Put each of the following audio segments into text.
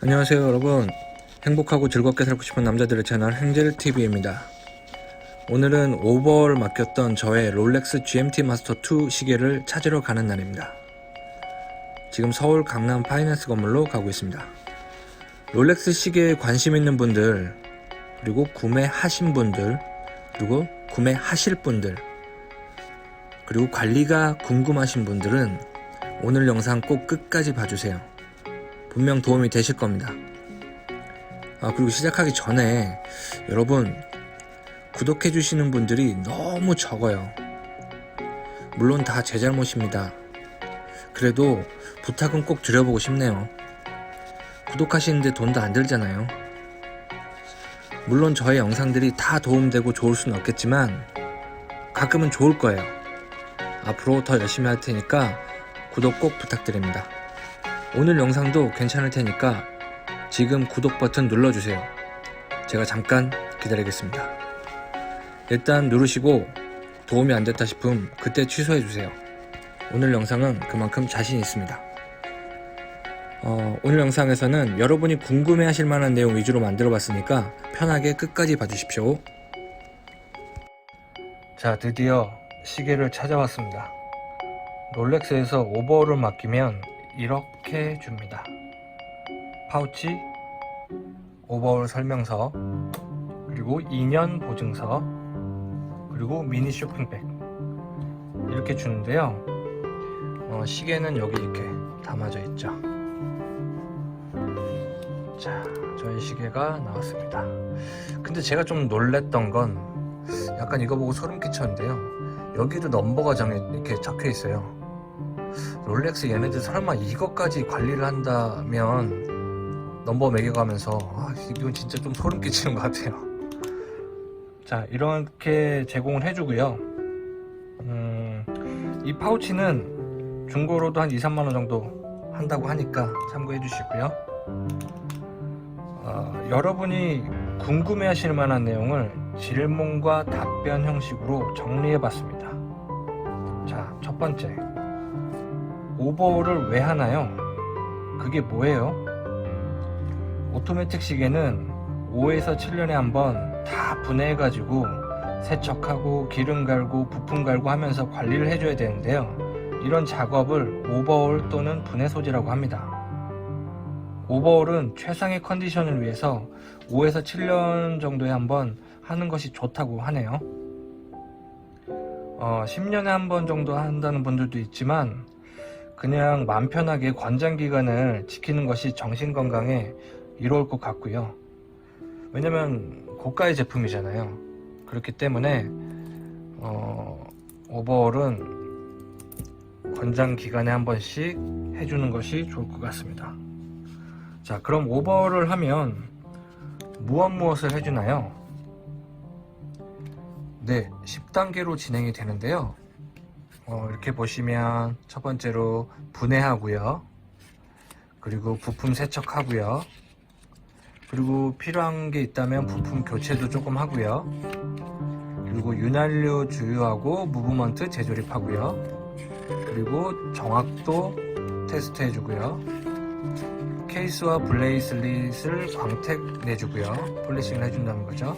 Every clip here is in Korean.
안녕하세요 여러분. 행복하고 즐겁게 살고 싶은 남자들의 채널 행젤TV입니다. 오늘은 오버홀을 맡겼던 저의 롤렉스 GMT 마스터 2 시계를 찾으러 가는 날입니다. 지금 서울 강남 파이낸스 건물로 가고 있습니다. 롤렉스 시계에 관심 있는 분들, 그리고 구매하신 분들, 그리고 구매하실 분들, 그리고 관리가 궁금하신 분들은 오늘 영상 꼭 끝까지 봐주세요. 분명 도움이 되실 겁니다. 그리고 시작하기 전에 여러분, 구독해주시는 분들이 너무 적어요. 물론 다 제 잘못입니다. 그래도 부탁은 꼭 드려보고 싶네요. 구독하시는데 돈도 안 들잖아요. 물론 저의 영상들이 다 도움되고 좋을 수는 없겠지만 가끔은 좋을 거예요. 앞으로 더 열심히 할 테니까 구독 꼭 부탁드립니다. 오늘 영상도 괜찮을 테니까 지금 구독 버튼 눌러주세요. 제가 잠깐 기다리겠습니다. 일단 누르시고 도움이 안 됐다 싶으면 그때 취소해주세요. 오늘 영상은 그만큼 자신 있습니다. 오늘 영상에서는 여러분이 궁금해하실 만한 내용 위주로 만들어 봤으니까 편하게 끝까지 봐주십시오. 자, 드디어 시계를 찾아왔습니다. 롤렉스에서 오버홀을 맡기면 이렇게 줍니다. 파우치, 오버홀 설명서, 그리고 2년 보증서, 그리고 미니 쇼핑백 이렇게 주는데요. 시계는 여기 이렇게 담아져 있죠. 자, 저희 시계가 나왔습니다. 근데 제가 좀 놀랬던 건 약간 이거 보고 소름 끼쳤는데요. 여기도 넘버가 이렇게 적혀 있어요. 롤렉스 얘네들 설마 이것까지 관리를 한다면 넘버 매겨가면서 이건 진짜 좀 소름 끼치는 것 같아요. 자, 이렇게 제공을 해주고요. 이 파우치는 중고로도 한 2-3만원 정도 한다고 하니까 참고해 주시고요. 여러분이 궁금해 하실 만한 내용을 질문과 답변 형식으로 정리해 봤습니다. 자, 첫 번째, 오버홀을 왜 하나요? 그게 뭐예요? 오토매틱 시계는 5에서 7년에 한 번 다 분해해가지고 세척하고 기름 갈고 부품 갈고 하면서 관리를 해줘야 되는데요. 이런 작업을 오버홀 또는 분해 소지라고 합니다. 오버홀은 최상의 컨디션을 위해서 5에서 7년 정도에 한 번 하는 것이 좋다고 하네요. 10년에 한 번 정도 한다는 분들도 있지만 그냥 마음 편하게 권장기간을 지키는 것이 정신건강에 이로울 것 같고요. 왜냐면 고가의 제품이잖아요. 그렇기 때문에 오버홀은 권장기간에 한 번씩 해주는 것이 좋을 것 같습니다. 자, 그럼 오버홀을 하면 무엇을 해주나요? 네, 10단계로 진행이 되는데요. 이렇게 보시면 첫 번째로 분해하고요. 그리고 부품 세척하고요. 그리고 필요한 게 있다면 부품 교체도 조금 하고요. 그리고 윤활유 주유하고 무브먼트 재조립하고요. 그리고 정확도 테스트 해주고요. 케이스와 블레이슬릿을 광택 내주고요. 폴리싱을 해준다는 거죠.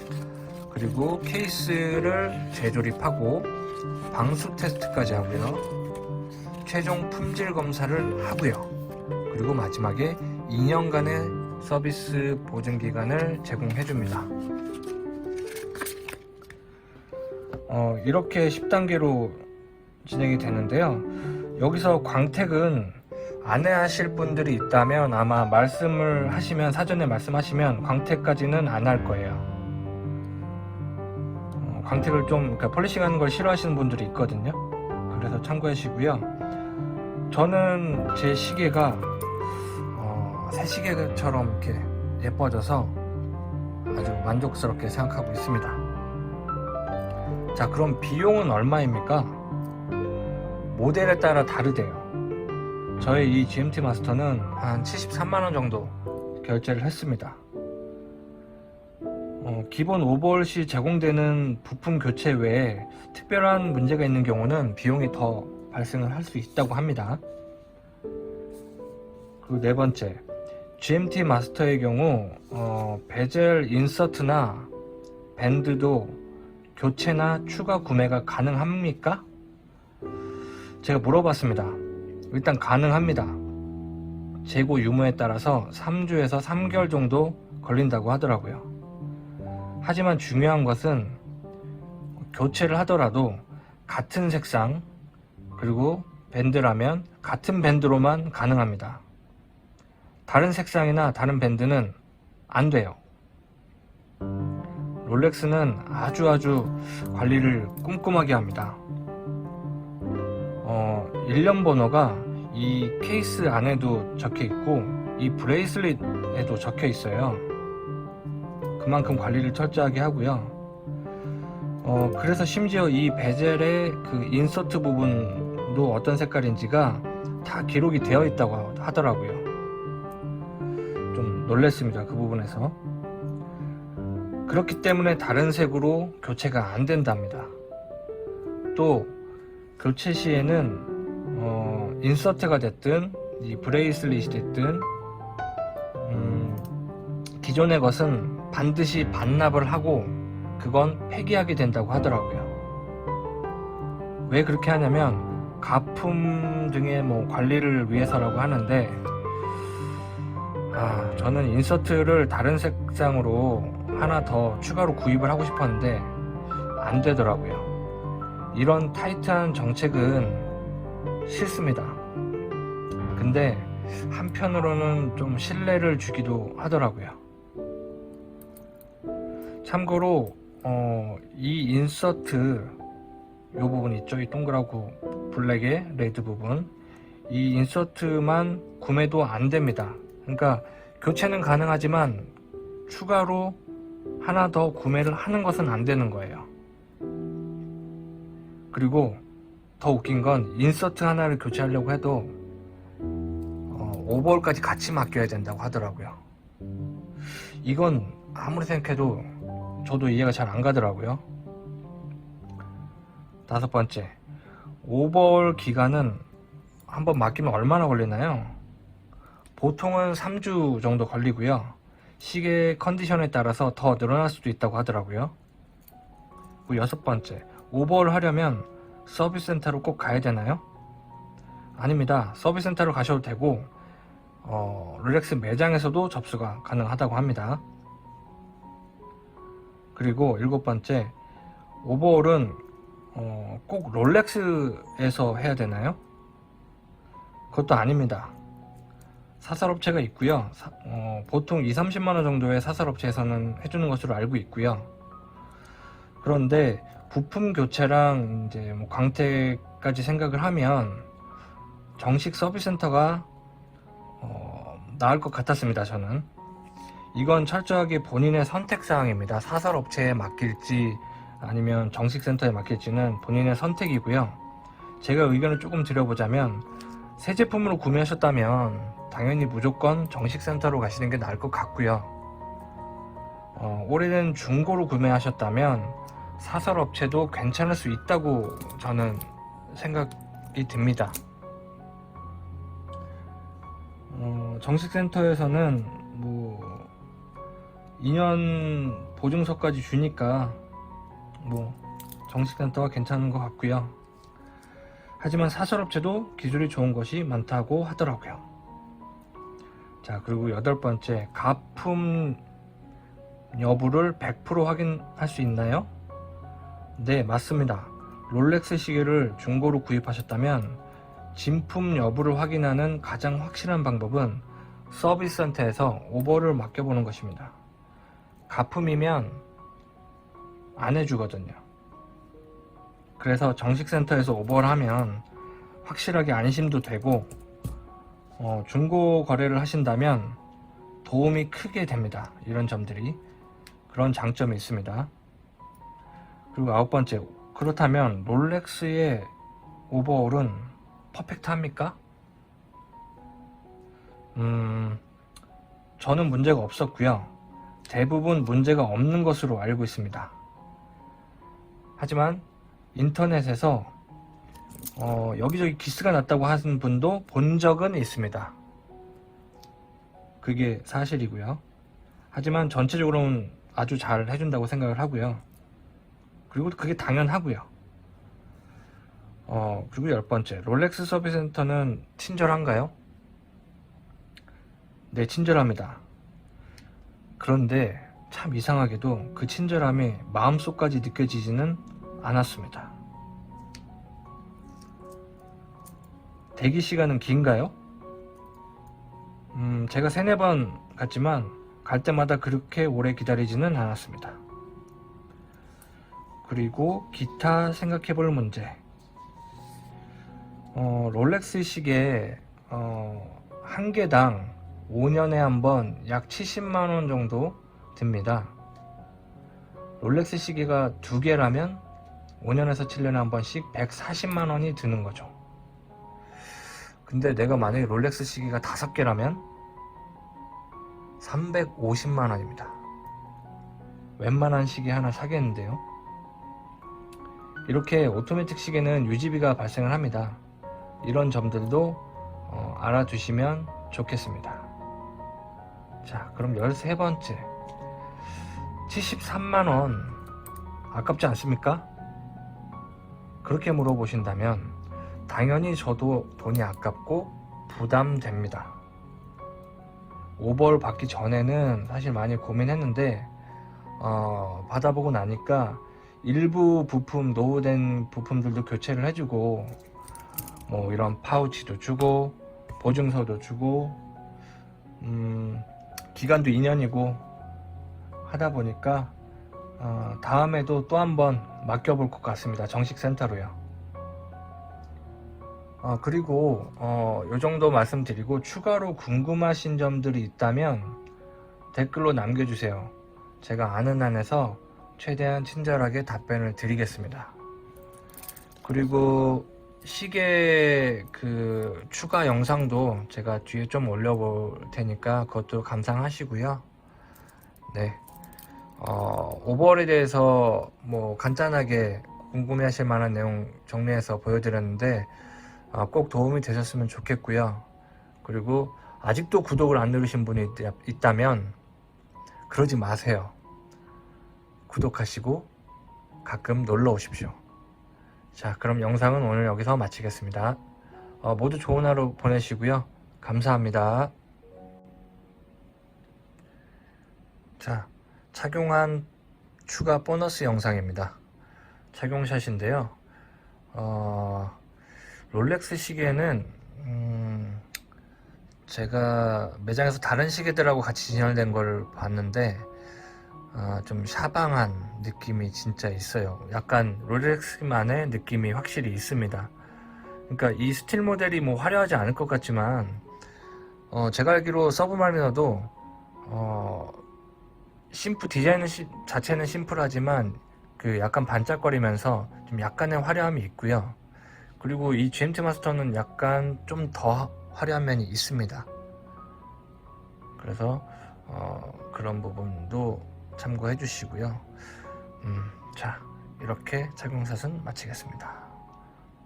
그리고 케이스를 재조립하고 방수 테스트까지 하고요. 최종 품질 검사를 하고요. 그리고 마지막에 2년간의 서비스 보증 기간을 제공해 줍니다. 이렇게 10단계로 진행이 되는데요. 여기서 광택은 안 하실 분들이 있다면 아마 말씀을 하시면, 사전에 말씀하시면 광택까지는 안 할 거예요. 광택을 좀 폴리싱 하는 걸 싫어하시는 분들이 있거든요. 그래서 참고하시고요. 저는 제 시계가 새 시계처럼 이렇게 예뻐져서 아주 만족스럽게 생각하고 있습니다. 자, 그럼 비용은 얼마입니까? 모델에 따라 다르대요. 저의 이 GMT 마스터는 한 73만원 정도 결제를 했습니다. 기본 오버홀 시 제공되는 부품 교체 외에 특별한 문제가 있는 경우는 비용이 더 발생을 할 수 있다고 합니다. 그리고 네 번째, GMT 마스터의 경우 베젤 인서트나 밴드도 교체나 추가 구매가 가능합니까? 제가 물어봤습니다. 일단 가능합니다. 재고 유무에 따라서 3주에서 3개월 정도 걸린다고 하더라고요. 하지만 중요한 것은 교체를 하더라도 같은 색상 그리고 밴드라면 같은 밴드로만 가능합니다. 다른 색상이나 다른 밴드는 안 돼요. 롤렉스는 아주 관리를 꼼꼼하게 합니다. 1년 번호가 이 케이스 안에도 적혀 있고 이 브레이슬릿에도 적혀 있어요. 그만큼 관리를 철저하게 하고요. 그래서 심지어 이 베젤의 그 인서트 부분도 어떤 색깔인지가 다 기록이 되어 있다고 하더라고요. 좀 놀랬습니다. 그 부분에서. 그렇기 때문에 다른 색으로 교체가 안 된답니다. 또 교체 시에는 인서트가 됐든 이 브레이슬릿이 됐든 기존의 것은 반드시 반납을 하고 그건 폐기하게 된다고 하더라고요. 왜 그렇게 하냐면 가품 등의 관리를 위해서라고 하는데 저는 인서트를 다른 색상으로 하나 더 추가로 구입을 하고 싶었는데 안 되더라고요. 이런 타이트한 정책은 싫습니다. 근데 한편으로는 좀 신뢰를 주기도 하더라고요. 참고로 이 인서트 요 부분 있죠? 이 동그랗고 블랙의 레드 부분, 이 인서트만 구매도 안 됩니다. 그러니까 교체는 가능하지만 추가로 하나 더 구매를 하는 것은 안 되는 거예요. 그리고 더 웃긴 건 인서트 하나를 교체하려고 해도 오버홀까지 같이 맡겨야 된다고 하더라고요. 이건 아무리 생각해도 저도 이해가 잘 안 가더라고요. 5번째, 오버홀 기간은 한번 맡기면 얼마나 걸리나요? 보통은 3주 정도 걸리고요. 시계 컨디션에 따라서 더 늘어날 수도 있다고 하더라고요. 6번째, 오버홀 하려면 서비스 센터로 꼭 가야 되나요? 아닙니다. 서비스 센터로 가셔도 되고 롤렉스 매장에서도 접수가 가능하다고 합니다. 그리고 7번째, 오버홀은 꼭 롤렉스에서 해야 되나요? 그것도 아닙니다. 사설업체가 있고요. 보통 2~30만원 정도의 사설업체에서는 해주는 것으로 알고 있고요. 그런데 부품 교체랑 이제 광택까지 생각을 하면 정식 서비스 센터가 나을 것 같았습니다. 저는 이건 철저하게 본인의 선택 사항입니다. 사설업체에 맡길지 아니면 정식 센터에 맡길지는 본인의 선택이고요. 제가 의견을 조금 드려보자면 새 제품으로 구매하셨다면 당연히 무조건 정식 센터로 가시는 게 나을 것 같고요. 오래된 중고로 구매하셨다면 사설업체도 괜찮을 수 있다고 저는 생각이 듭니다. 정식 센터에서는 2년 보증서까지 주니까 정식 센터가 괜찮은 것 같고요. 하지만 사설업체도 기술이 좋은 것이 많다고 하더라고요. 자, 그리고 8번째, 가품 여부를 100% 확인할 수 있나요? 네, 맞습니다. 롤렉스 시계를 중고로 구입하셨다면 진품 여부를 확인하는 가장 확실한 방법은 서비스 센터에서 오버를 맡겨보는 것입니다. 가품이면 안 해주거든요. 그래서 정식 센터에서 오버를 하면 확실하게 안심도 되고 중고 거래를 하신다면 도움이 크게 됩니다. 이런 점들이, 그런 장점이 있습니다. 그리고 9번째, 그렇다면 롤렉스의 오버홀은 퍼펙트합니까? 저는 문제가 없었고요. 대부분 문제가 없는 것으로 알고 있습니다. 하지만 인터넷에서 여기저기 기스가 났다고 하는 분도 본 적은 있습니다. 그게 사실이고요. 하지만 전체적으로는 아주 잘 해준다고 생각을 하고요. 그리고 그게 당연하고요. 그리고 10번째, 롤렉스 서비스 센터는 친절한가요? 네, 친절합니다. 그런데 참 이상하게도 그 친절함이 마음속까지 느껴지지는 않았습니다. 대기 시간은 긴가요? 제가 3-4번 갔지만 갈 때마다 그렇게 오래 기다리지는 않았습니다. 그리고 기타 생각해볼 문제. 롤렉스 시계 한 개당 5년에 한 번 약 70만원 정도 듭니다. 롤렉스 시계가 2개라면 5년에서 7년에 한 번씩 140만원이 드는 거죠. 근데 내가 만약에 롤렉스 시계가 5개라면 350만원입니다. 웬만한 시계 하나 사겠는데요. 이렇게 오토매틱 시계는 유지비가 발생을 합니다. 이런 점들도 알아두시면 좋겠습니다. 자, 그럼 13번째, 73만원 아깝지 않습니까? 그렇게 물어보신다면 당연히 저도 돈이 아깝고 부담됩니다. 오버를 받기 전에는 사실 많이 고민했는데 받아보고 나니까 일부 부품, 노후된 부품들도 교체를 해주고 뭐 이런 파우치도 주고 보증서도 주고 기간도 2년이고 하다 보니까 다음에도 또 한번 맡겨볼 것 같습니다. 정식 센터로요. 그리고 요 정도 말씀드리고 추가로 궁금하신 점들이 있다면 댓글로 남겨주세요. 제가 아는 한에서 최대한 친절하게 답변을 드리겠습니다. 그리고 시계 그 추가 영상도 제가 뒤에 좀 올려볼 테니까 그것도 감상하시고요. 네, 오버월에 대해서 뭐 간단하게 궁금해 하실 만한 내용 정리해서 보여드렸는데 꼭 도움이 되셨으면 좋겠고요. 그리고 아직도 구독을 안 누르신 분이 있다면 그러지 마세요. 구독하시고 가끔 놀러 오십시오. 자, 그럼 영상은 오늘 여기서 마치겠습니다. 모두 좋은 하루 보내시고요. 감사합니다. 자, 착용한 추가 보너스 영상입니다. 착용샷인데요. 롤렉스 시계는 제가 매장에서 다른 시계들하고 같이 진열된 걸 봤는데 좀 샤방한 느낌이 진짜 있어요. 약간 롤렉스만의 느낌이 확실히 있습니다. 그러니까 이 스틸 모델이 뭐 화려하지 않을 것 같지만 제가 알기로 서브마리너도 디자인 자체는 심플하지만 그 약간 반짝거리면서 좀 약간의 화려함이 있고요. 그리고 이 GMT 마스터는 약간 좀 더 화려한 면이 있습니다. 그래서 그런 부분도 참고해 주시고요. 자, 이렇게 착용샷은 마치겠습니다.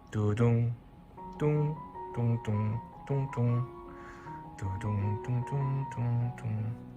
두둥 뚱뚱뚱뚱뚱 두둥 뚱뚱뚱뚱